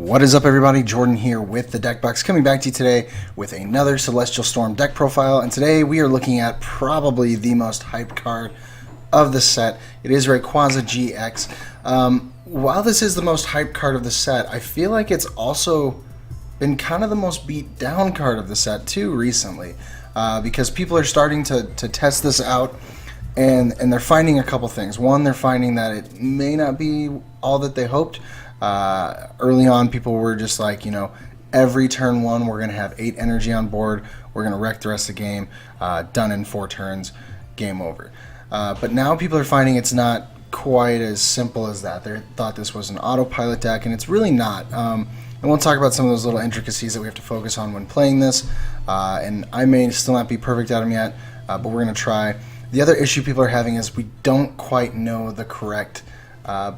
What is up, everybody? Jordan here with the Deck Box, coming back to you today with another Celestial Storm deck profile. And today we are looking at probably the most hyped card of the set. It is Rayquaza GX. While this is the most hyped card of the set, I feel like it's also been kind of the most beat down card of the set too recently, because people are starting to test this out. And they're finding a couple things. One, they're finding that it may not be all that they hoped. Early on, people were just like, every turn one, we're going to have 8 energy on board. We're going to wreck the rest of the game. Done in 4 turns. Game over. But now people are finding it's not quite as simple as that. They thought this was an autopilot deck, and it's really not. And we'll talk about some of those little intricacies that we have to focus on when playing this. And I may still not be perfect at them yet, but we're going to try. The other issue people are having is we don't quite know the correct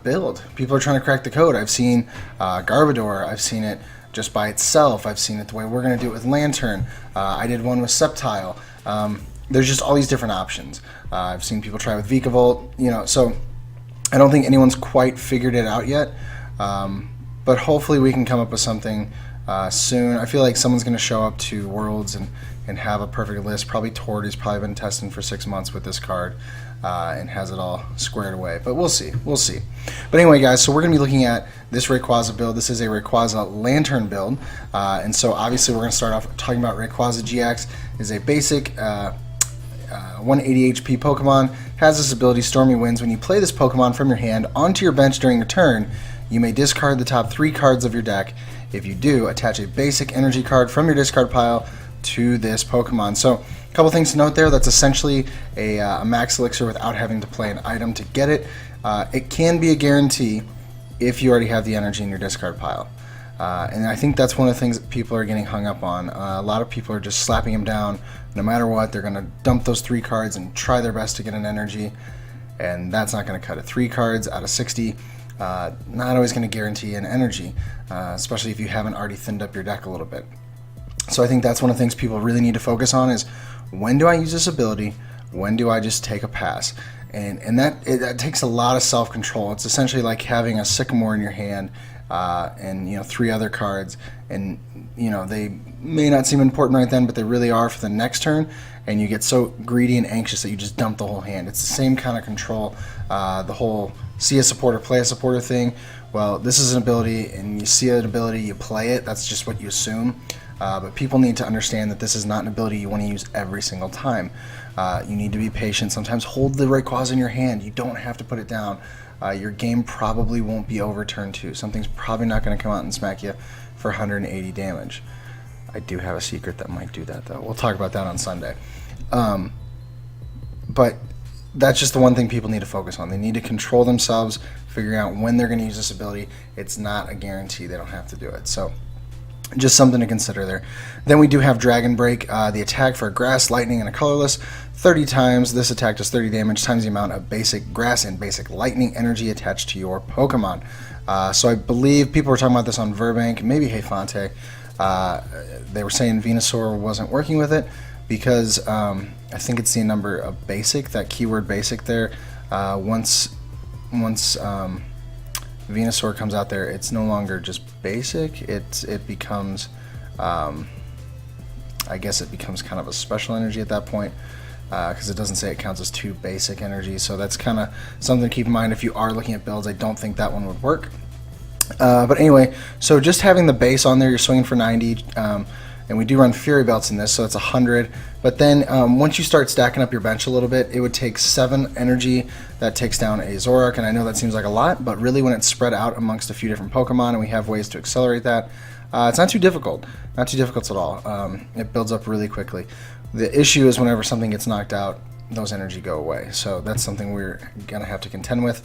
build. People are trying to crack the code. I've seen Garbodor. I've seen it just by itself. I've seen it the way we're going to do it with Lantern. I did one with Sceptile. There's just all these different options. I've seen people try with Vikavolt. So I don't think anyone's quite figured it out yet. But hopefully we can come up with something soon. I feel like someone's going to show up to Worlds and have a perfect list. Probably Tord, who's probably been testing for 6 months with this card and has it all squared away. But we'll see. We'll see. But anyway, guys, so we're going to be looking at this Rayquaza build. This is a Rayquaza Lantern build. And so obviously we're going to start off talking about Rayquaza GX. It is a basic 180 HP Pokemon. Has this ability, Stormy Winds. When you play this Pokemon from your hand onto your bench during your turn, you may discard the top 3 cards of your deck. If you do, attach a basic energy card from your discard pile to this Pokemon. So a couple things to note there. That's essentially a max elixir without having to play an item to get it. It can be a guarantee if you already have the energy in your discard pile. And I think that's one of the things that people are getting hung up on. A lot of people are just slapping them down. No matter what, they're going to dump those 3 cards and try their best to get an energy. And that's not going to cut it. 3 cards out of 60. Not always going to guarantee an energy, especially if you haven't already thinned up your deck a little bit. So I think that's one of the things people really need to focus on is, when do I use this ability? When do I just take a pass? And that takes a lot of self-control. It's essentially like having a Sycamore in your hand and 3 other cards, and they may not seem important right then, but they really are for the next turn, and you get so greedy and anxious that you just dump the whole hand. It's the same kind of control, the whole see a supporter, play a supporter thing. Well, this is an ability, and you see an ability, you play it. That's just what you assume. But people need to understand that this is not an ability you want to use every single time. You need to be patient. Sometimes hold the Rayquaza in your hand. You don't have to put it down. Your game probably won't be over turn 2. Something's probably not going to come out and smack you for 180 damage. I do have a secret that might do that, though. We'll talk about that on Sunday. But that's just the one thing people need to focus on. They need to control themselves, figuring out when they're going to use this ability. It's not a guarantee. They don't have to do it. So just something to consider there. Then we do have Dragon Break, the attack for a grass, lightning, and a colorless. 30 times. This attack does 30 damage times the amount of basic grass and basic lightning energy attached to your Pokemon. So I believe people were talking about this on Verbank, maybe Heyfonte. They were saying Venusaur wasn't working with it because I think it's the number of basic, that keyword basic there. Once Venusaur comes out there, it's no longer just basic. It becomes, I guess it becomes kind of a special energy at that point, because it doesn't say it counts as 2 basic energy. So that's kind of something to keep in mind if you are looking at builds. I don't think that one would work. But anyway, so just having the base on there, you're swinging for 90. And we do run Fury Belts in this, so it's 100. But then once you start stacking up your bench a little bit, it would take 7 energy. That takes down a Zoroark, and I know that seems like a lot, but really when it's spread out amongst a few different Pokemon and we have ways to accelerate that, it's not too difficult. Not too difficult at all. It builds up really quickly. The issue is whenever something gets knocked out, those energy go away. So that's something we're going to have to contend with.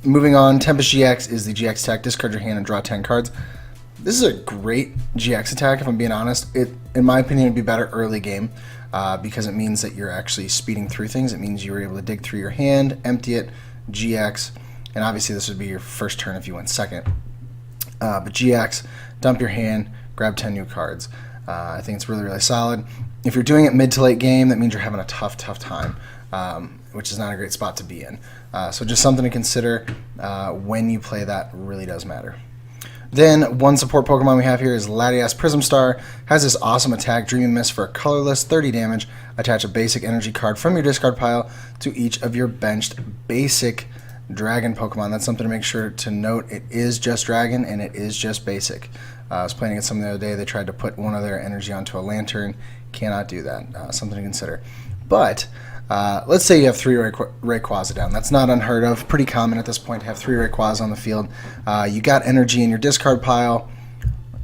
Moving on, Tempest GX is the GX attack. Discard your hand and draw 10 cards. This is a great GX attack, if I'm being honest. It, in my opinion, would be better early game because it means that you're actually speeding through things. It means you were able to dig through your hand, empty it, GX, and obviously this would be your first turn if you went second. But GX, dump your hand, grab 10 new cards. I think it's really, really solid. If you're doing it mid to late game, that means you're having a tough time, which is not a great spot to be in. So just something to consider when you play that really does matter. Then one support Pokemon we have here is Latias Prism Star. Has this awesome attack, Dream and Mist for a colorless 30 damage. Attach a basic energy card from your discard pile to each of your benched basic dragon Pokemon. That's something to make sure to note. It is just dragon and it is just basic. I was playing against someone the other day. They tried to put one of their energy onto a lantern. Cannot do that. Something to consider. But let's say you have 3 Rayquaza down. That's not unheard of. Pretty common at this point to have 3 Rayquaza on the field. You got energy in your discard pile.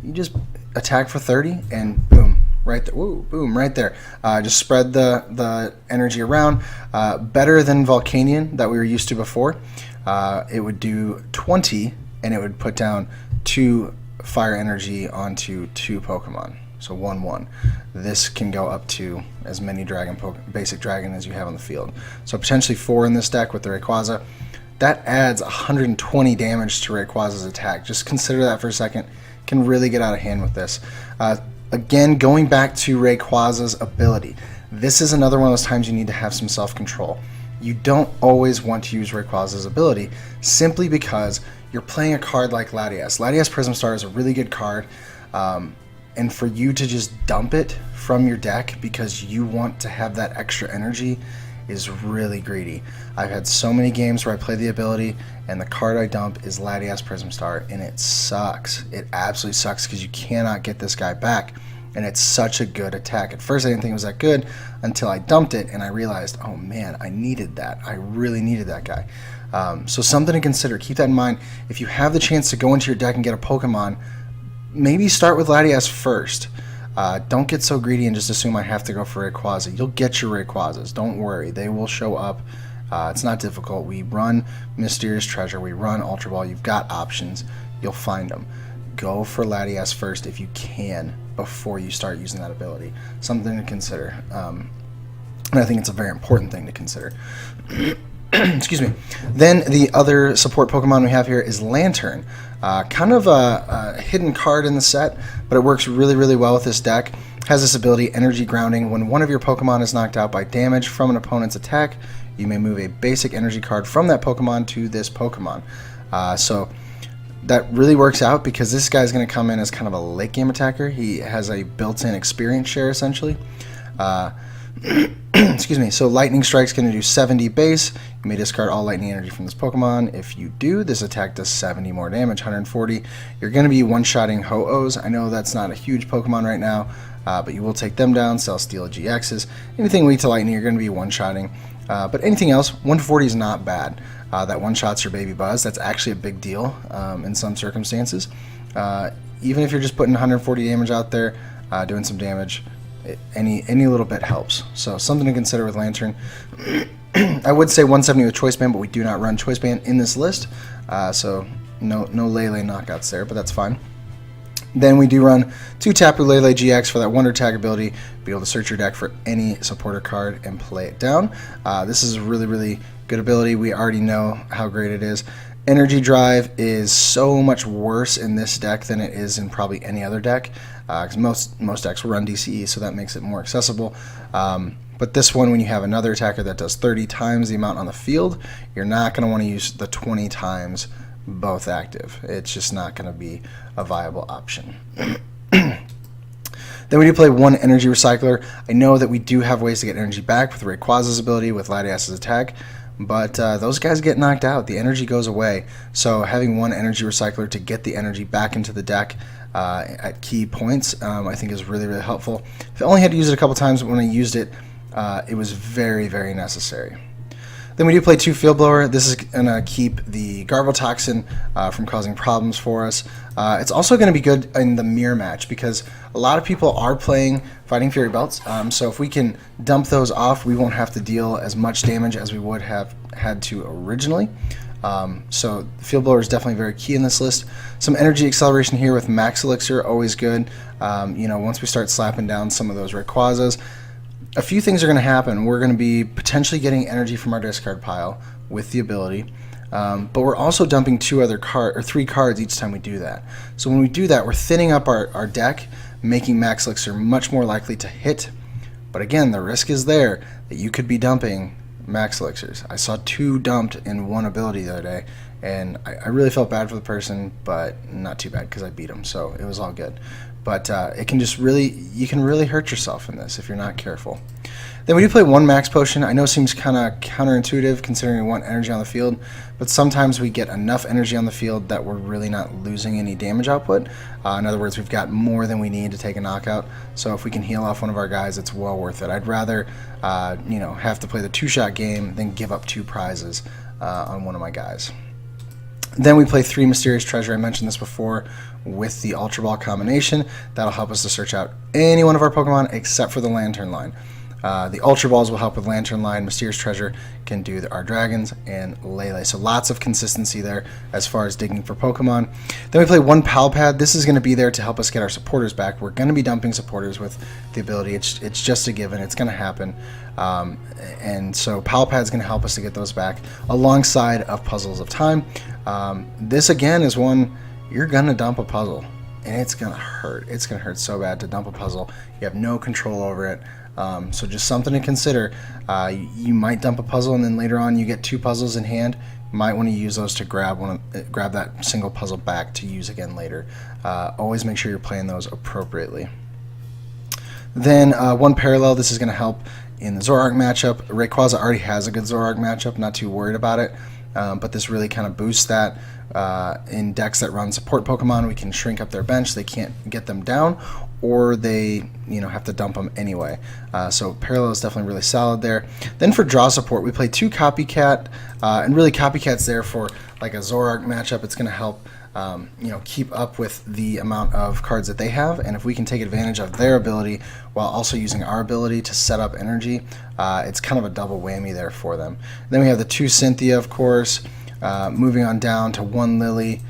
You just attack for 30 and boom, right there. Woo, boom, right there. Just spread the energy around. Better than Volcanion that we were used to before. It would do 20 and it would put down 2 fire energy onto 2 Pokemon. So 1/1. This can go up to as many basic dragon as you have on the field. So potentially 4 in this deck with the Rayquaza. That adds 120 damage to Rayquaza's attack. Just consider that for a second. Can really get out of hand with this. Again, going back to Rayquaza's ability. This is another one of those times you need to have some self-control. You don't always want to use Rayquaza's ability simply because you're playing a card like Latias. Latias Prism Star is a really good card. And for you to just dump it from your deck because you want to have that extra energy is really greedy. I've had so many games where I play the ability and the card I dump is Latias Prism Star and it sucks. It absolutely sucks because you cannot get this guy back and it's such a good attack. At first I didn't think it was that good until I dumped it and I realized, oh man, I needed that. I really needed that guy. So something to consider. Keep that in mind. If you have the chance to go into your deck and get a Pokemon, maybe start with Latias first. Don't get so greedy and just assume I have to go for Rayquaza. You'll get your Rayquazas. Don't worry. They will show up. It's not difficult. We run Mysterious Treasure. We run Ultra Ball. You've got options. You'll find them. Go for Latias first if you can before you start using that ability. Something to consider. And I think it's a very important thing to consider. Excuse me. Then the other support Pokemon we have here is Lantern. Kind of a hidden card in the set, but it works really, really well with this deck. Has this ability, Energy Grounding. When one of your Pokemon is knocked out by damage from an opponent's attack, you may move a basic energy card from that Pokemon to this Pokemon. So that really works out because this guy's going to come in as kind of a late game attacker. He has a built-in experience share, essentially. Excuse me. So Lightning Strike's going to do 70 base. You may discard all lightning energy from this Pokemon. If you do, this attack does 70 more damage, 140. You're going to be one-shotting Ho-Ohs. I know that's not a huge Pokemon right now, but you will take them down, Celesteela GXs. Anything weak to lightning, you're going to be one-shotting. But anything else, 140 is not bad. That one-shots your Baby Buzz. That's actually a big deal in some circumstances. Even if you're just putting 140 damage out there, doing some damage, any little bit helps. So something to consider with Lantern. I would say 170 with Choice Band, but we do not run Choice Band in this list, so no Lele knockouts there, but that's fine. Then we do run 2 Tapu Lele GX for that Wonder Tag ability. Be able to search your deck for any supporter card and play it down. This is a really, really good ability. We already know how great it is. Energy Drive is so much worse in this deck than it is in probably any other deck, because most decks will run DCE, so that makes it more accessible. But this one, when you have another attacker that does 30 times the amount on the field, you're not going to want to use the 20 times both active. It's just not going to be a viable option. Then we do play 1 Energy Recycler. I know that we do have ways to get energy back with Rayquaza's ability, with Latias's attack, but those guys get knocked out. The energy goes away. So having 1 Energy Recycler to get the energy back into the deck at key points, I think is really, really helpful. If I only had to use it a couple times, but when I used it, it was very, very necessary. Then we do play 2 Field Blower. This is going to keep the Garble Toxin from causing problems for us. It's also going to be good in the mirror match because a lot of people are playing Fighting Fury Belts. So if we can dump those off, we won't have to deal as much damage as we would have had to originally. So Field Blower is definitely very key in this list. Some energy acceleration here with Max Elixir, always good. Once we start slapping down some of those Rayquazas, a few things are going to happen. We're going to be potentially getting energy from our discard pile with the ability, but we're also dumping 3 cards each time we do that. So when we do that, we're thinning up our deck, making Max Elixir much more likely to hit. But again, the risk is there that you could be dumping Max Elixirs. I saw 2 dumped in one ability the other day, and I really felt bad for the person, but not too bad because I beat him, so it was all good. But it can just you can really hurt yourself in this if you're not careful. Then we do play one max potion. I know it seems kind of counterintuitive considering we want energy on the field, but sometimes we get enough energy on the field that we're really not losing any damage output. In other words, we've got more than we need to take a knockout, so if we can heal off one of our guys, it's well worth it. I'd rather have to play the 2-shot game than give up 2 prizes on one of my guys. Then we play 3 Mysterious Treasure. I mentioned this before with the Ultra Ball combination. That'll help us to search out any one of our Pokemon except for the Lantern line. The Ultra Balls will help with Lantern line. Mysterious Treasure can do our Dragons and Lele. So lots of consistency there as far as digging for Pokemon. Then we play 1 Pal Pad. This is going to be there to help us get our supporters back. We're going to be dumping supporters with the ability. It's just a given. It's going to happen. And so Pal Pad is going to help us to get those back alongside of Puzzles of Time. This again is one you're going to dump a puzzle. And it's going to hurt. It's going to hurt so bad to dump a puzzle. You have no control over it. So just something to consider. You might dump a puzzle and then later on you get 2 puzzles in hand. You might want to use those to grab that single puzzle back to use again later. Always make sure you're playing those appropriately. Then 1 Parallel. This is going to help in the Zoroark matchup. Rayquaza already has a good Zoroark matchup. Not too worried about it. But this really kind of boosts that. In decks that run support Pokemon, we can shrink up their bench. They can't get them down, or they have to dump them anyway. So Parallel is definitely really solid there. Then for draw support, we play 2 Copycat, and really Copycat's there for like a Zoroark matchup. It's going to help keep up with the amount of cards that they have, and if we can take advantage of their ability while also using our ability to set up energy, it's kind of a double whammy there for them. Then we have the 2 Cynthia, of course. Moving on down to 1 Lily,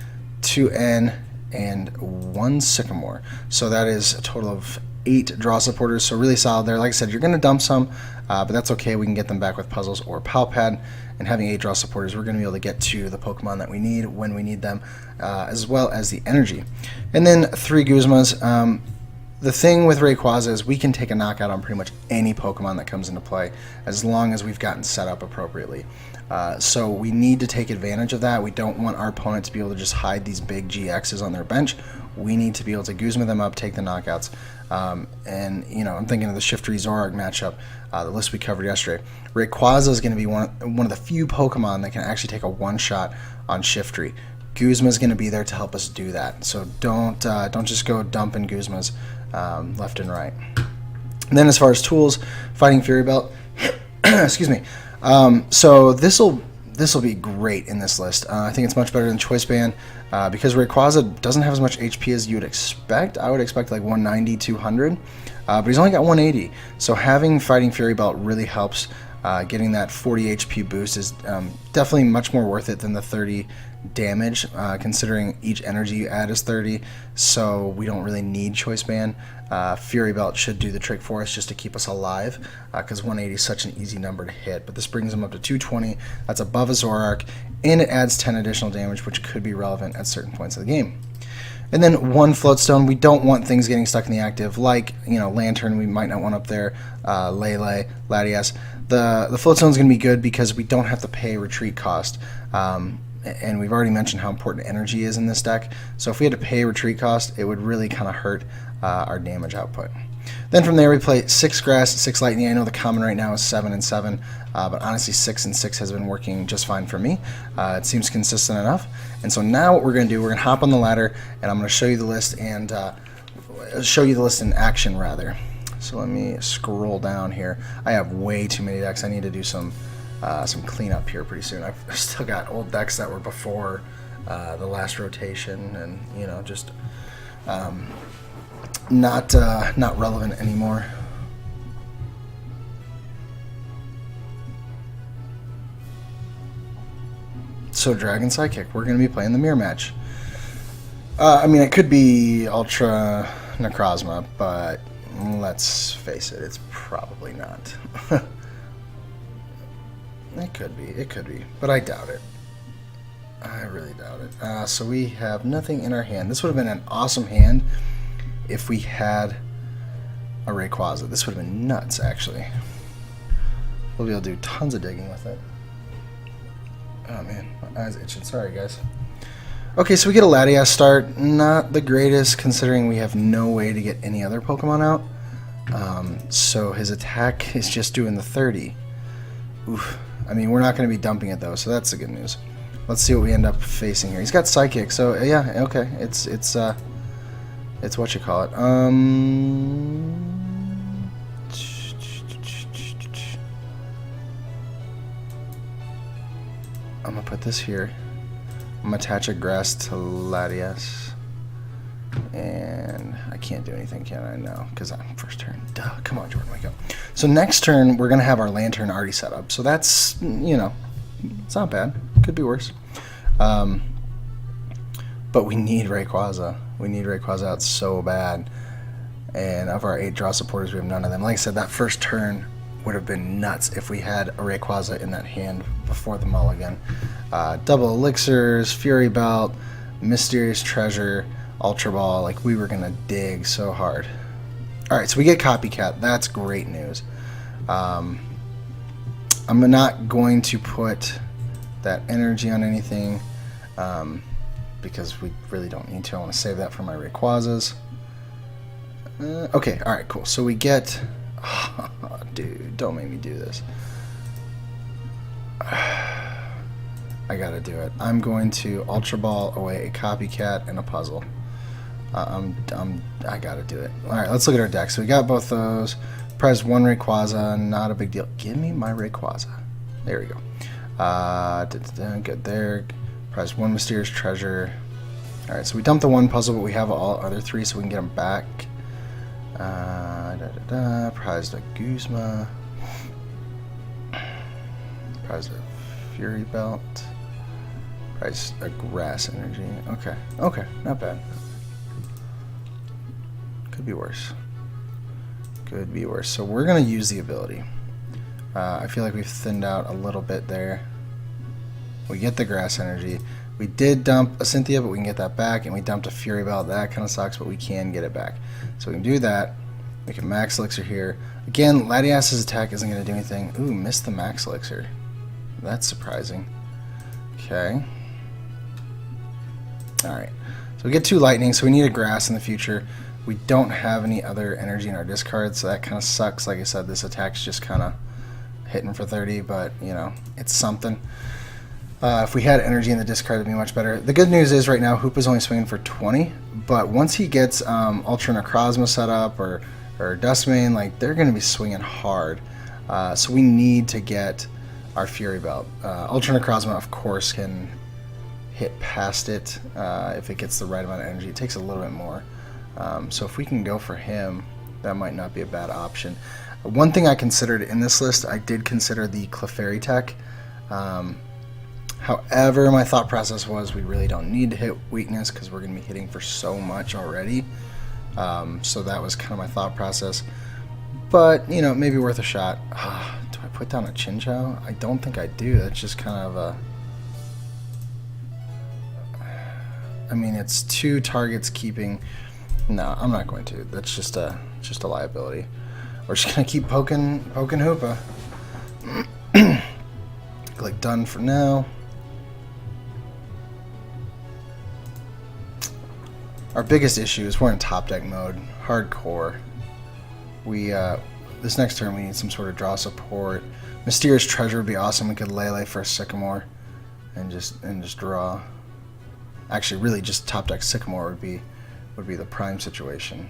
2 N, and 1 Sycamore. So that is a total of 8 draw supporters, so really solid there. Like I said, you're going to dump some, but that's okay. We can get them back with puzzles or Pal Pad, and having 8 draw supporters, we're going to be able to get to the Pokemon that we need when we need them, as well as the energy. And then 3 Guzmas. The thing with Rayquaza is we can take a knockout on pretty much any Pokemon that comes into play as long as we've gotten set up appropriately. So we need to take advantage of that. We don't want our opponent to be able to just hide these big GXs on their bench. We need to be able to Guzma them up, take the knockouts. And I'm thinking of the Shiftry Zoroark matchup, the list we covered yesterday. Rayquaza is going to be one of the few Pokemon that can actually take a 1-shot on Shiftry. Guzma is going to be there to help us do that. So don't just go dumping Guzmas left and right. And then as far as tools, Fighting Fury Belt. Excuse me. So this will be great in this list. I think it's much better than Choice Band because Rayquaza doesn't have as much HP as you would expect. I would expect like 190, 200, but he's only got 180. So having Fighting Fury Belt really helps. Getting that 40 HP boost is definitely much more worth it than the 30 damage, considering each energy you add is 30, so we don't really need Choice Band. Fury Belt should do the trick for us just to keep us alive, because 180 is such an easy number to hit, but this brings him up to 220. That's above a Zoroark, and it adds 10 additional damage, which could be relevant at certain points of the game. And then 1 Floatstone. We don't want things getting stuck in the active, like Lantern. We might not want up there. Lele, Latias. The Floatstone is going to be good because we don't have to pay retreat cost. And we've already mentioned how important energy is in this deck. So if we had to pay retreat cost, it would really kind of hurt our damage output. Then from there we play 6 Grass, 6 Lightning. I know the common right now is 7 and 7, but honestly 6 and 6 has been working just fine for me. It seems consistent enough. And so now what we're going to do, we're going to hop on the ladder, and I'm going to show you the list and show you the list in action rather. So let me scroll down here. I have way too many decks. I need to do some cleanup here pretty soon. I've still got old decks that were before the last rotation, and just not relevant anymore. So Dragon Psychic, we're going to be playing the mirror match. It could be Ultra Necrozma, but let's face it, it's probably not. It could be, but I doubt it. I really doubt it. So we have nothing in our hand. This would have been an awesome hand if we had a Rayquaza. This would have been nuts, actually. We'll be able to do tons of digging with it. Oh man, my eyes itching. Sorry, guys. Okay, so we get a Latias start. Not the greatest, considering we have no way to get any other Pokemon out. So his attack is just doing the 30. Oof. I mean, we're not going to be dumping it though, so that's the good news. Let's see what we end up facing here. He's got Psychic, so yeah, okay. It's what you call it. I'm gonna put this here. I'm gonna attach a grass to Latias. And I can't do anything, can I? No, because I'm first turn. Duh. Come on, Jordan, wake up. So next turn, we're gonna have our Lantern already set up. So that's, you know, it's not bad. Could be worse. But we need Rayquaza. We need Rayquaza out so bad. And of our 8 draw supporters, we have none of them. Like I said, that first turn would have been nuts if we had a Rayquaza in that hand before the mulligan. Double Elixirs, Fury Belt, Mysterious Treasure, Ultra Ball. Like, we were going to dig so hard. Alright, so we get Copycat. That's great news. I'm not going to put that energy on anything because we really don't need to. I want to save that for my Rayquazas. Okay, alright, cool. So we get... Oh, dude, don't make me do this. I gotta do it. I'm going to Ultra Ball away a Copycat and a Puzzle. I gotta do it. Alright, let's look at our deck. So we got both those. Prize 1 Rayquaza, not a big deal. Give me my Rayquaza. There we go. Good there. Prize 1 Mysterious Treasure. Alright, so we dumped the 1 puzzle, but we have all other 3, so we can get them back. Prized a Guzma. Prized a Fury Belt. Prized a Grass Energy. Okay, okay, not bad. Could be worse. Could be worse. So we're going to use the ability. I feel like we've thinned out a little bit there. We get the Grass Energy. We did dump a Cynthia, but we can get that back, and we dumped a Fury Belt. That kind of sucks, but we can get it back. So we can do that. We can Max Elixir here. Again, Latias' attack isn't going to do anything. Ooh, missed the Max Elixir. That's surprising. Okay. Alright. So we get 2 Lightning, so we need a Grass in the future. We don't have any other energy in our discard, so that kind of sucks. Like I said, this attack's just kind of hitting for 30, but, you know, it's something. If we had energy in the discard, it would be much better. The good news is right now, Hoopa's only swinging for 20, but once he gets Ultra Necrozma set up or Dustmane, like, they're going to be swinging hard. So we need to get our Fury Belt. Ultra Necrozma, of course, can hit past it if it gets the right amount of energy. It takes a little bit more. So if we can go for him, that might not be a bad option. One thing I considered in this list, I did consider the Clefairy tech. However, my thought process was we really don't need to hit weakness because we're going to be hitting for so much already. So that was kind of my thought process. But, you know, maybe worth a shot. Do I put down a Chinchou? I don't think I do. That's just kind of a... I mean, it's 2 targets keeping... No, I'm not going to. That's just a liability. We're just going to keep poking Hoopa. Like, done for now. Our biggest issue is we're in top deck mode, hardcore. We this next turn we need some sort of draw support. Mysterious Treasure would be awesome. We could Lele for a Sycamore, and just draw. Actually, really, just top deck Sycamore would be the prime situation.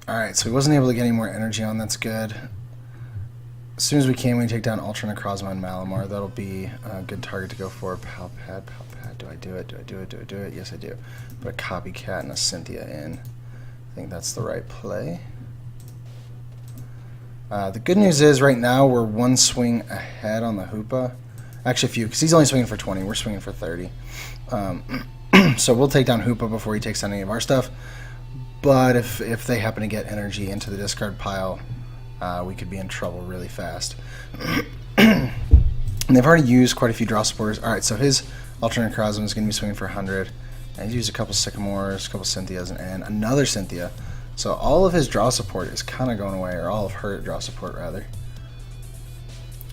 All right, so he wasn't able to get any more energy on. That's good. As soon as we can, we take down Ultra Necrozma and Malamar. That'll be a good target to go for. Palpad. Do I do it? Yes, I do. Put a Copycat and a Cynthia in. I think that's the right play. The good news is right now we're 1 swing ahead on the Hoopa. Actually, a few, because he's only swinging for 20. We're swinging for 30. So we'll take down Hoopa before he takes down any of our stuff. But if they happen to get energy into the discard pile, we could be in trouble really fast. And they've already used quite a few draw supporters. Alright, so his Ultra Necrozma is going to be swinging for 100. And he's used a couple Sycamores, a couple Cynthias, and another Cynthia. So all of his draw support is kind of going away, or all of her draw support rather.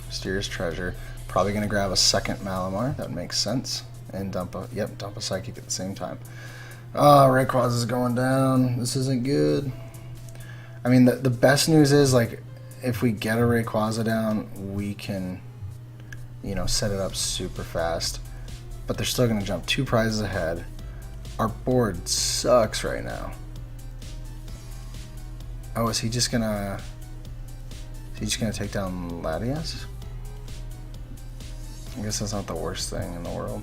Mysterious Treasure. Probably going to grab a second Malamar. That makes sense. And dump a Psychic at the same time. Oh, Rayquaza is going down. This isn't good. I mean, the best news is, like, if we get a Rayquaza down, we can, you know, set it up super fast. But they're still going to jump 2 prizes ahead. Our board sucks right now. Oh, is he just going to take down Latias? I guess that's not the worst thing in the world.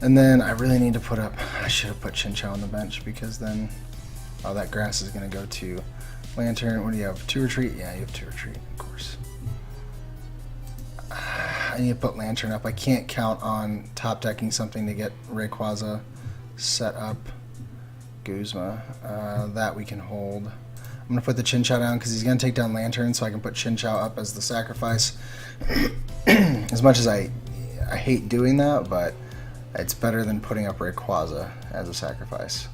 And then I really need to put up... I should have put Chinchou on the bench, because then... Oh, that grass is going to go to Lantern. What do you have? 2 retreat? Yeah, you have 2 retreat, of course. I need to put Lantern up. I can't count on top decking something to get Rayquaza set up. Guzma. That we can hold. I'm going to put the Chinchou down because he's going to take down Lantern, so I can put Chinchou up as the sacrifice. As much as I hate doing that, but it's better than putting up Rayquaza as a sacrifice.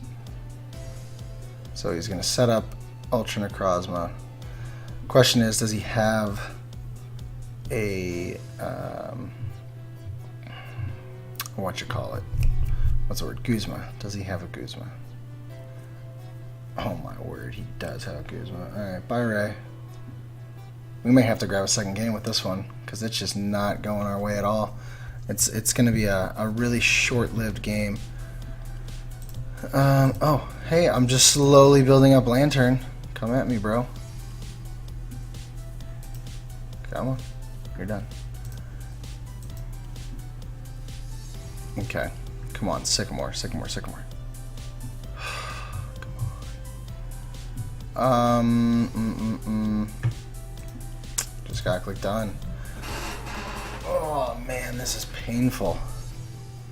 So he's going to set up Ultra Necrozma. Question is, does he have a what's the word? Guzma. Does he have a Guzma? Oh my word, he does have a Guzma. Alright, bye Ray. We may have to grab a second game with this one, because it's just not going our way at all. It's going to be a really short-lived game. Oh, hey, I'm just slowly building up Lantern. Come at me, bro. Come on. You're done. Okay. Come on, Sycamore. Come on. Just gotta click done. Oh man, this is painful.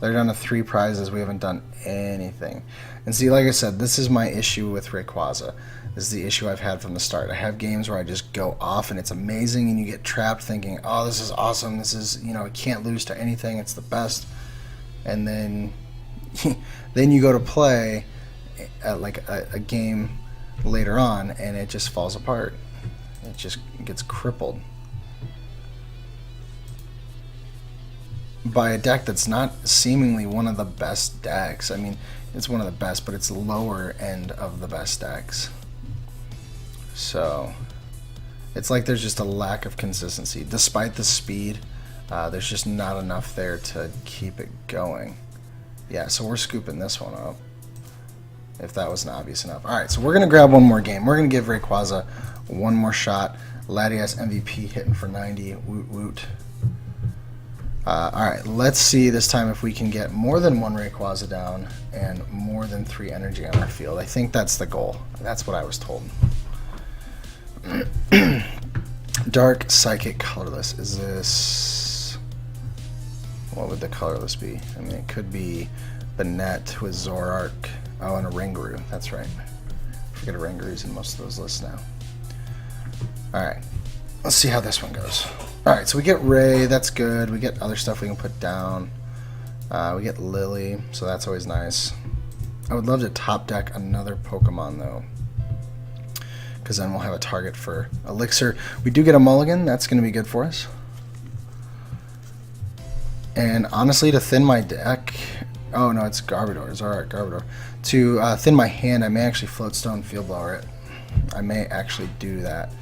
They're down to 3 prizes. We haven't done anything. And see, like I said, this is my issue with Rayquaza. This is the issue I've had from the start. I have games where I just go off and it's amazing, and you get trapped thinking, oh, this is awesome. This is, you know, I can't lose to anything. It's the best. And then, then you go to play like a game later on, and it just falls apart. It just gets crippled by a deck that's not seemingly one of the best decks. I mean, it's one of the best, but it's lower end of the best decks. So it's like there's just a lack of consistency. Despite the speed, there's just not enough there to keep it going. Yeah, so we're scooping this one up, if that wasn't obvious enough. Alright, so we're going to grab one more game. We're going to give Rayquaza one more shot. Latias MVP hitting for 90. Woot woot. Alright, let's see this time if we can get more than 1 Rayquaza down and more than 3 energy on our field. I think that's the goal. That's what I was told. Dark, Psychic, Colorless. Is this... What would the Colorless be? I mean, it could be Banette with Zoroark. Oh, and a Ringaroo. That's right. I forget a Ringaroo's in most of those lists now. Alright, let's see how this one goes. Alright, so we get Ray, that's good. We get other stuff we can put down. We get Lily, so that's always nice. I would love to top deck another Pokemon, though, because then we'll have a target for Elixir. We do get a Mulligan, that's going to be good for us. And honestly, to thin my deck... Oh, no, it's Garbodor. It's alright, Garbodor. To thin my hand, I may actually Floatstone Field Blower it. I may actually do that.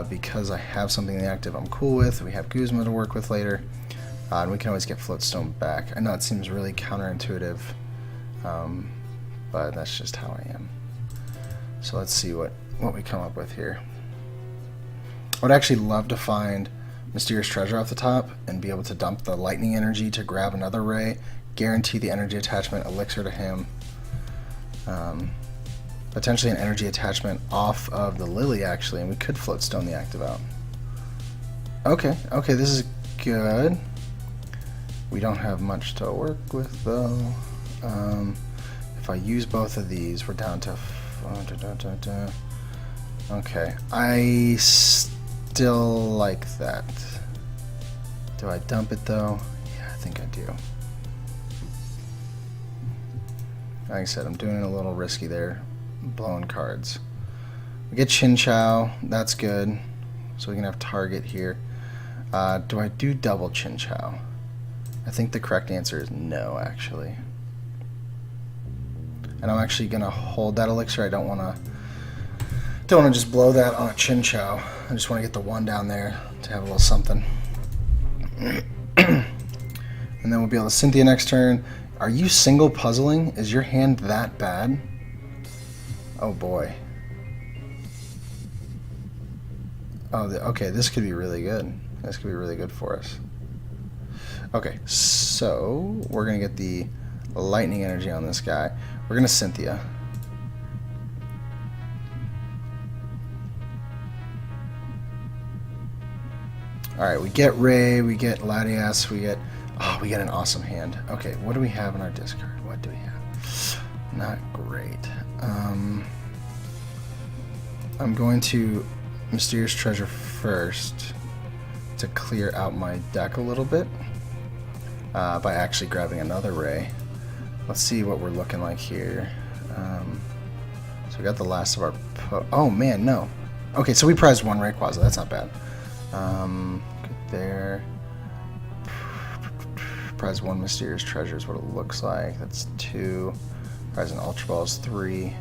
Because I have something in the active I'm cool with. We have Guzma to work with later, and we can always get Floatstone back. I know it seems really counterintuitive, but that's just how I am. So let's see what we come up with here. I would actually love to find Mysterious Treasure off the top and be able to dump the Lightning Energy to grab another Ray, guarantee the energy attachment Elixir to him. Potentially an energy attachment off of the Lily, actually, and we could Floatstone the active out. Okay, this is good. We don't have much to work with, though. If I use both of these, we're down to... Okay, I still like that. Do I dump it, though? Yeah, I think I do. Like I said, I'm doing it a little risky there. blowing cards. We get Chin Chow. That's good. So we can have target here. Do I do double Chin Chow? I think the correct answer is no, actually. And I'm actually gonna hold that elixir. I don't wanna just blow that on a Chin Chow. I just want to get the one down there to have a little something. And then we'll be able to Cynthia next turn. Are you single puzzling? Is your hand that bad? Oh boy. Oh, okay, this could be really good. This could be really good for us. Okay, so we're going to get the lightning energy on this guy. We're going to Cynthia. Alright, we get Ray, we get Latias, we get an awesome hand. Okay, what do we have in our discard? What do we have? Not great. I'm going to Mysterious Treasure first to clear out my deck a little bit by actually grabbing another Ray. Let's see what we're looking like here. So we got the last of our... oh man, no. Okay, so we prized one Rayquaza. That's not bad. Good there. Prize one Mysterious Treasure is what it looks like. That's 2. Prize an Ultra Ball is 3.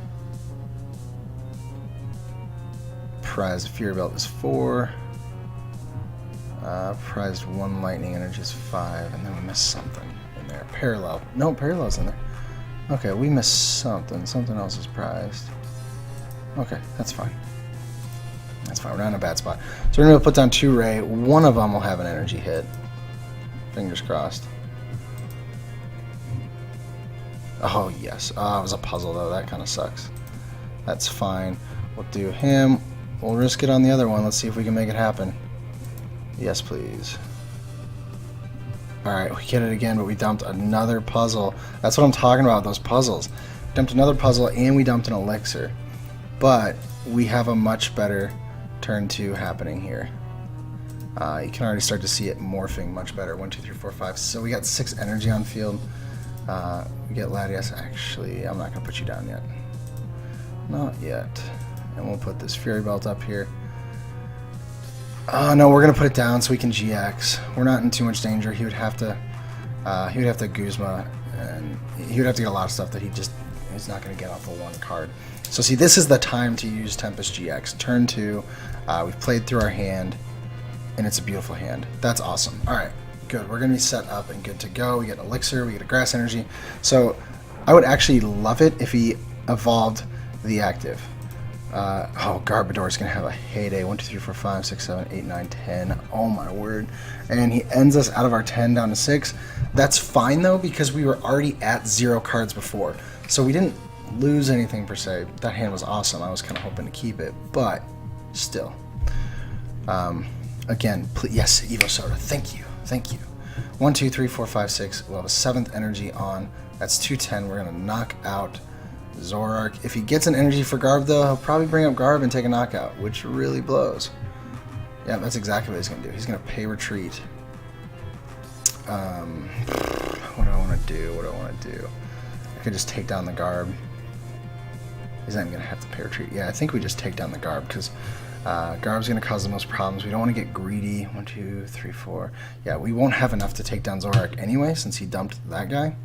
Prize Fury Belt is 4. Prized 1 Lightning Energy is 5. And then we missed something in there. Parallel. No, Parallel's in there. Okay, we missed something. Something else is prized. Okay, that's fine. That's fine. We're not in a bad spot. So we're going to put down 2 Ray. One of them will have an energy hit. Fingers crossed. Oh, yes. It was a puzzle, though. That kind of sucks. That's fine. We'll do him. We'll risk it on the other one. Let's see if we can make it happen. Yes, please. Alright, we get it again, but we dumped another puzzle. That's what I'm talking about, those puzzles. Dumped another puzzle, and we dumped an elixir. But we have a much better turn 2 happening here. You can already start to see it morphing much better. 1, 2, 3, 4, 5. So we got 6 energy on field. We get Latias. Actually, I'm not going to put you down yet. Not yet. And we'll put this Fury Belt up here. No, we're going to put it down so we can GX. We're not in too much danger. He would have to Guzma, and he would have to get a lot of stuff that he's not going to get off of 1 card. So see, this is the time to use Tempest GX. Turn 2, we've played through our hand, and it's a beautiful hand. That's awesome. Alright, good. We're going to be set up and good to go. We get Elixir, we get a Grass Energy. So I would actually love it if he evolved the active. Garbodor's going to have a heyday. 1, 2, 3, 4, 5, 6, 7, 8, 9, 10. Oh my word. And he ends us out of our 10 down to 6. That's fine though, because we were already at 0 cards before. So we didn't lose anything per se. That hand was awesome. I was kind of hoping to keep it, but still. Again, yes, Evo Soda. Thank you. Thank you. 1, 2, 3, 4, 5, 6. We'll have a 7th energy on. That's 210. We're going to knock out Zoroark. If he gets an energy for Garb, though, he'll probably bring up Garb and take a knockout, which really blows. Yeah, that's exactly what he's going to do. He's going to pay retreat. What do I want to do? What do I want to do? I could just take down the Garb. He's not even going to have to pay retreat. Yeah, I think we just take down the Garb, because Garb's going to cause the most problems. We don't want to get greedy. 1, 2, 3, 4. Yeah, we won't have enough to take down Zoroark anyway, since he dumped that guy.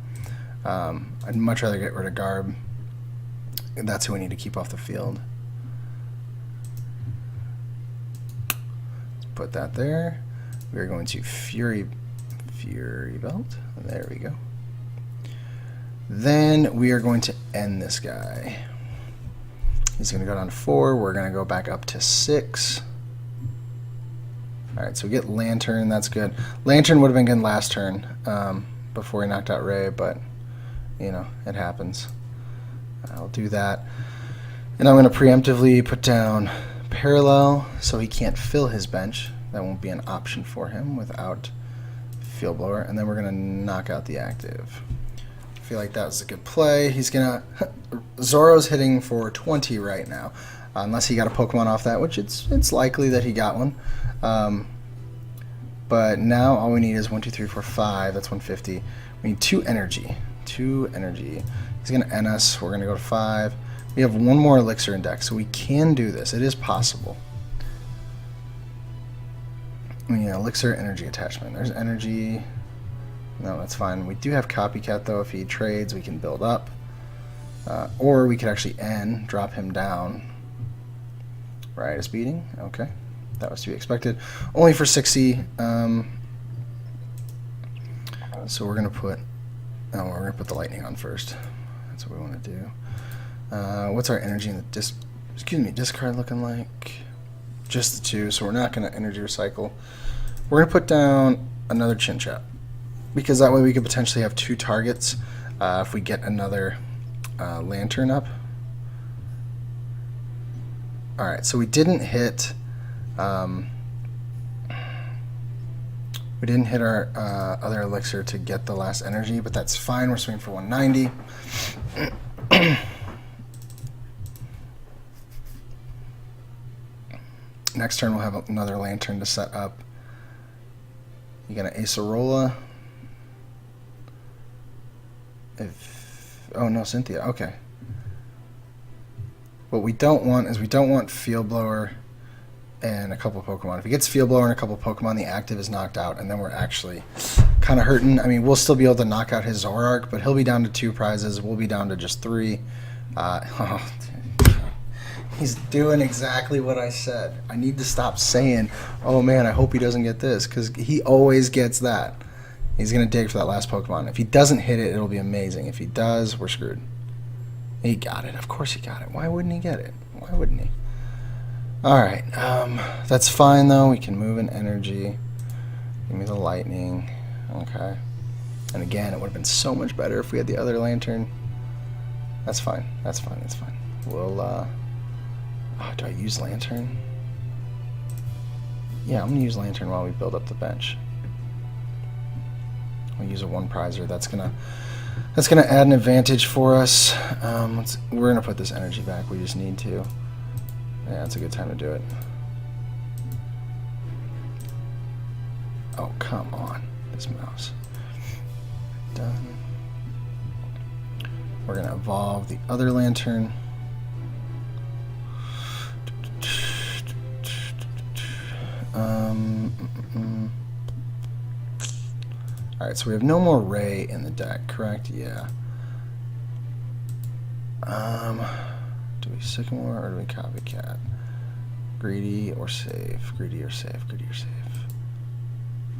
I'd much rather get rid of Garb. That's who we need to keep off the field. Let's put that there. We're going to Fury Belt. There we go. Then we are going to end this guy. He's going to go down to 4. We're going to go back up to 6. Alright, so we get Lantern. That's good. Lantern would have been good last turn before he knocked out Ray, but, you know, it happens. I'll do that. And I'm going to preemptively put down Parallel so he can't fill his bench. That won't be an option for him without Field Blower. And then we're going to knock out the active. I feel like that was a good play. He's going to... Zoro's hitting for 20 right now. Unless he got a Pokemon off that, which it's likely that he got one. But now all we need is 1, 2, 3, 4, 5. That's 150. We need 2 energy. 2 energy. He's going to end us. We're going to go to 5. We have one more elixir in deck, so we can do this. It is possible. We need elixir, energy attachment. There's energy. No, that's fine. We do have copycat though. If he trades, we can build up. Or we could actually drop him down. Riot is beating. Okay. That was to be expected. Only for 60. So we're gonna put the lightning on first. That's what we want to do. What's our energy in the discard looking like? Just the 2, so we're not gonna energy recycle. We're gonna put down another Chin Chap, because that way we could potentially have 2 targets if we get another lantern up. Alright, so we didn't hit our other elixir to get the last energy, but that's fine. We're swinging for 190. Next turn we'll have another lantern to set up. You got an Acerola. Oh no, Cynthia. Okay. What we don't want is Field Blower and a couple Pokemon. If he gets Field Blower and a couple Pokemon, the active is knocked out, and then we're actually kind of hurting. I mean, we'll still be able to knock out his Zoroark, but he'll be down to 2 prizes. We'll be down to just 3. He's doing exactly what I said. I need to stop saying, oh man, I hope he doesn't get this, because he always gets that. He's going to dig for that last Pokemon. If he doesn't hit it, it'll be amazing. If he does, we're screwed. He got it. Of course he got it. Why wouldn't he get it? Why wouldn't he? Alright, that's fine though. We can move an energy. Give me the lightning. Okay. And again, it would have been so much better if we had the other lantern. That's fine. That's fine. That's fine. We'll, oh, do I use lantern? Yeah, I'm going to use lantern while we build up the bench. We'll use a 1 prizer. That's gonna add an advantage for us. We're gonna put this energy back. We just need to. Yeah, it's a good time to do it. Oh, come on, this mouse. Done. We're gonna evolve the other lantern. Alright, so we have no more Ray in the deck, correct? Yeah. Do we Sycamore or do we Copycat? Greedy or save? Greedy or save? Greedy or save?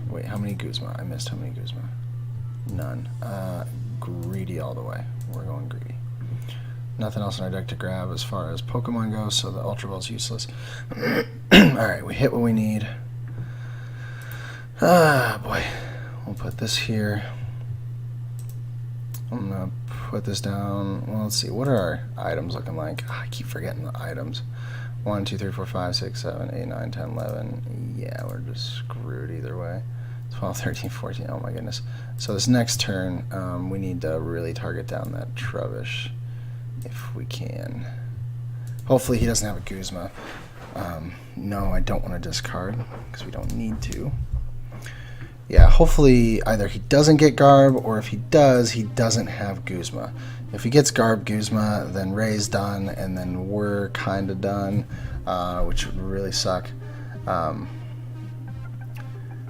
Wait, how many Guzma? I missed how many Guzma? None. Greedy all the way. We're going greedy. Nothing else in our deck to grab as far as Pokemon goes, so the Ultra Ball's useless. Alright, we hit what we need. Ah, boy. We'll put this here. I'm going to put this down. Well, let's see. What are our items looking like? Oh, I keep forgetting the items. 1, 2, 3, 4, 5, 6, 7, 8, 9, 10, 11. Yeah, we're just screwed either way. 12, 13, 14. Oh, my goodness. So this next turn, we need to really target down that Trubbish if we can. Hopefully he doesn't have a Guzma. No, I don't want to discard because we don't need to. Yeah, hopefully either he doesn't get Garb, or if he does, he doesn't have Guzma. If he gets Garb, Guzma, then Ray's done, and then we're kind of done, which would really suck. But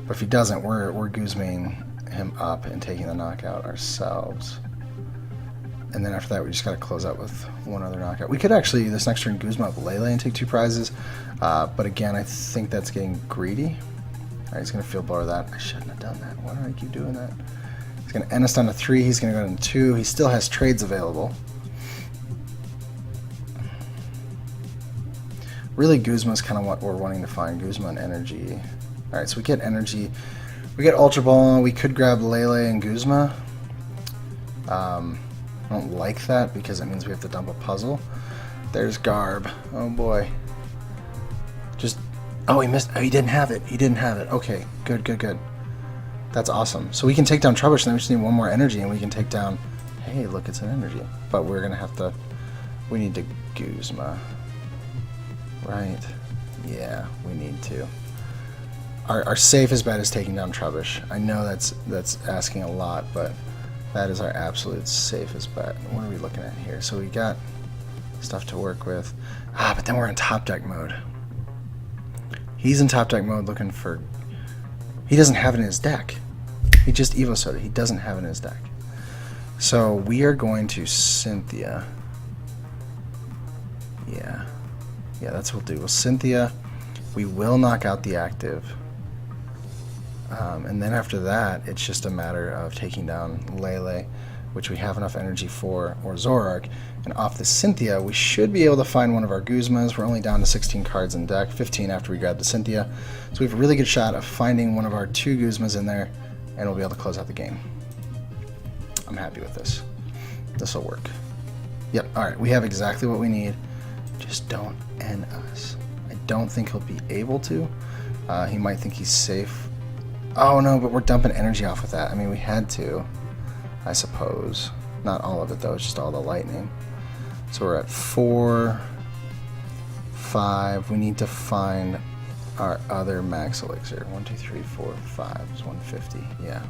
if he doesn't, we're Guzmaing him up and taking the knockout ourselves. And then after that, we just got to close out with one other knockout. We could actually, this next turn, Guzma up Lele and take 2 prizes. But again, I think that's getting greedy. Alright, he's going to Field Blower that. I shouldn't have done that. Why do I keep doing that? He's going to end us down to 3. He's going to go down to 2. He still has trades available. Really, Guzma's kind of what we're wanting to find. Guzma and energy. Alright, so we get energy. We get Ultra Ball. We could grab Lele and Guzma. I don't like that because it means we have to dump a puzzle. There's Garb. Oh boy. Just... Oh, he missed. Oh, he didn't have it. He didn't have it. Okay, good, good, good. That's awesome. So we can take down Trubbish, and then we just need 1 more energy, and we can take down... Hey, look, it's an energy. But we're going to have to... We need to Guzma. Right. Yeah, we need to. Our safest bet is taking down Trubbish. I know that's asking a lot, but that is our absolute safest bet. What are we looking at here? So we got stuff to work with. But then we're in top deck mode. He's in top deck mode looking for... He doesn't have it in his deck. He just Evo Soda. He doesn't have it in his deck. So we are going to Cynthia. Yeah, that's what we'll do. We'll Cynthia. We will knock out the active. And then after that, it's just a matter of taking down Lele, which we have enough energy for, or Zoroark. And off the Cynthia, we should be able to find one of our Guzmas. We're only down to 16 cards in deck, 15 after we grab the Cynthia. So we have a really good shot of finding one of our 2 Guzmas in there, and we'll be able to close out the game. I'm happy with this. This will work. Yep, alright, we have exactly what we need. Just don't end us. I don't think he'll be able to. He might think he's safe. Oh no, but we're dumping energy off with that. I mean, we had to, I suppose. Not all of it though, it's just all the lightning. So we're at 4, 5. We need to find our other max elixir. 1, 2, 3, 4, 5 is 150. Yeah.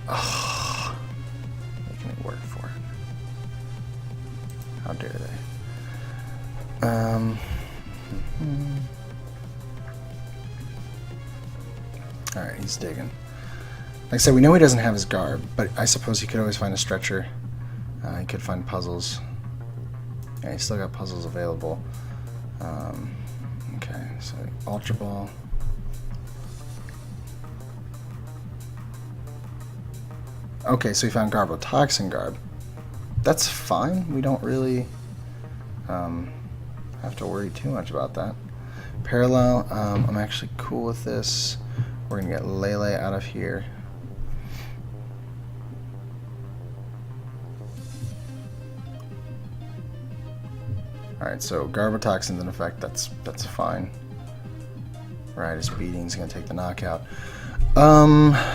Oh, making me work for it. How dare they? Alright, he's digging. Like I said, we know he doesn't have his garb, but I suppose he could always find a stretcher. He could find puzzles. Yeah, he's still got puzzles available. Okay, so Ultra Ball. Okay, so we found Garbotoxin Garb. That's fine. We don't really have to worry too much about that. Parallel, I'm actually cool with this. We're going to get Lele out of here. Alright, so Garbotoxin's in effect, that's fine. Right, his beating's gonna take the knockout.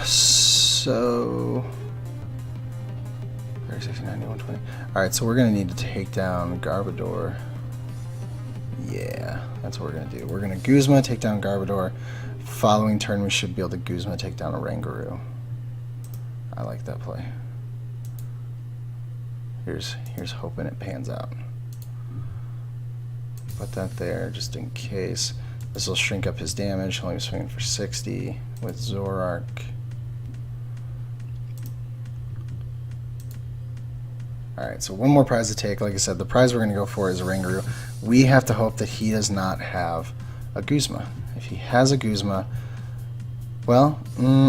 So 30, 60, 90, 120. Alright, so we're gonna need to take down Garbodor. Yeah, that's what we're gonna do. We're gonna Guzma, take down Garbodor. Following turn we should be able to Guzma take down a Rangaroo. I like that play. Here's hoping it pans out. Put that there just in case. This will shrink up his damage. He'll only be swinging for 60 with Zoroark. Alright, so one more prize to take. Like I said, the prize we're going to go for is a Rangaroo. We have to hope that he does not have a Guzma. If he has a Guzma, well,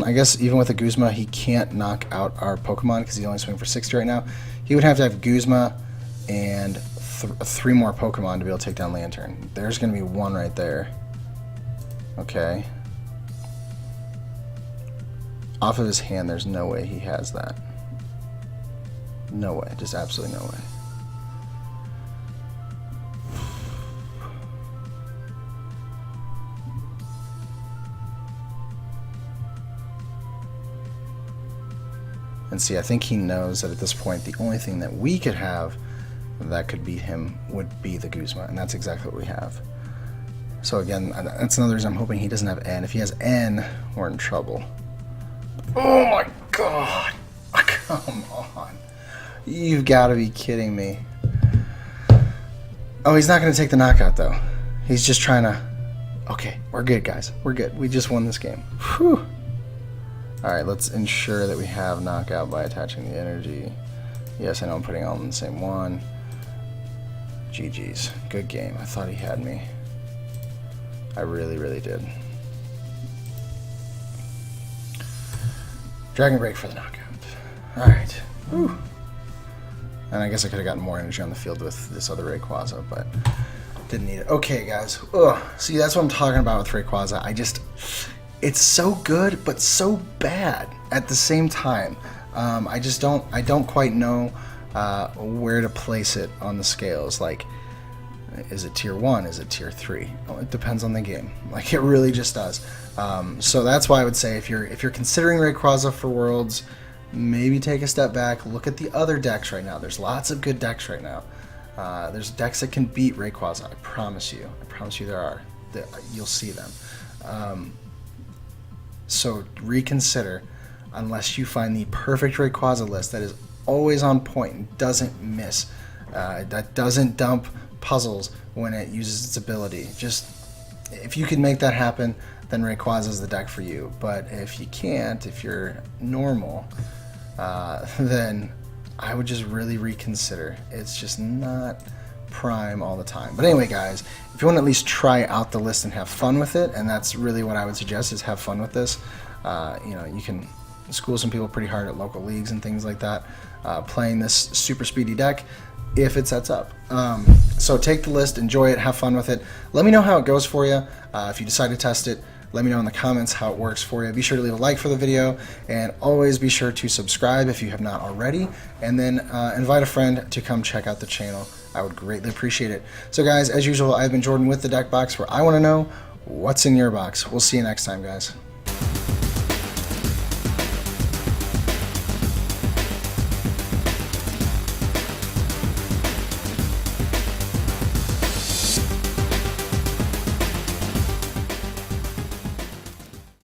I guess even with a Guzma, he can't knock out our Pokemon because he's only swinging for 60 right now. He would have to have Guzma and 3 more Pokemon to be able to take down Lantern. There's going to be 1 right there. Okay. Off of his hand, there's no way he has that. No way. Just absolutely no way. And see, I think he knows that at this point, the only thing that we could have that could beat him would be the Guzma, and that's exactly what we have. So again, that's another reason I'm hoping he doesn't have N. If he has N, we're in trouble. Oh my god! Come on. You've got to be kidding me. Oh, he's not going to take the knockout, though. He's just trying to... Okay, we're good, guys. We're good. We just won this game. Whew. Alright, let's ensure that we have knockout by attaching the energy. Yes, I know I'm putting all in the same one. GG's. Good game. I thought he had me. I really, really did. Dragon Break for the knockout. Alright. Whew. And I guess I could have gotten more energy on the field with this other Rayquaza, but didn't need it. Okay, guys. Ugh. See, that's what I'm talking about with Rayquaza. It's so good, but so bad at the same time. I don't quite know where to place it on the scales. Like, is it tier 1? Is it tier 3? Well, it depends on the game. Like, it really just does. So that's why I would say if you're considering Rayquaza for Worlds, maybe take a step back, look at the other decks right now. There's lots of good decks right now. There's decks that can beat Rayquaza. I promise you. I promise you there are. You'll see them. So reconsider, unless you find the perfect Rayquaza list that is always on point and doesn't miss. that doesn't dump puzzles when it uses its ability. Just if you can make that happen, then Rayquaza is the deck for you. But if you can't, if you're normal, then I would just really reconsider. It's just not prime all the time. But anyway, guys, if you want to at least try out the list and have fun with it, and that's really what I would suggest, is have fun with this. You know, you can school some people pretty hard at local leagues and things like that, playing this super speedy deck if it sets up. So take the list, enjoy it, have fun with it. Let me know how it goes for you. If you decide to test it, let me know in the comments how it works for you. Be sure to leave a like for the video, and always be sure to subscribe if you have not already, and then invite a friend to come check out the channel. I would greatly appreciate it. So guys, as usual, I've been Jordan with the Deck Box, where I want to know what's in your box. We'll see you next time, guys.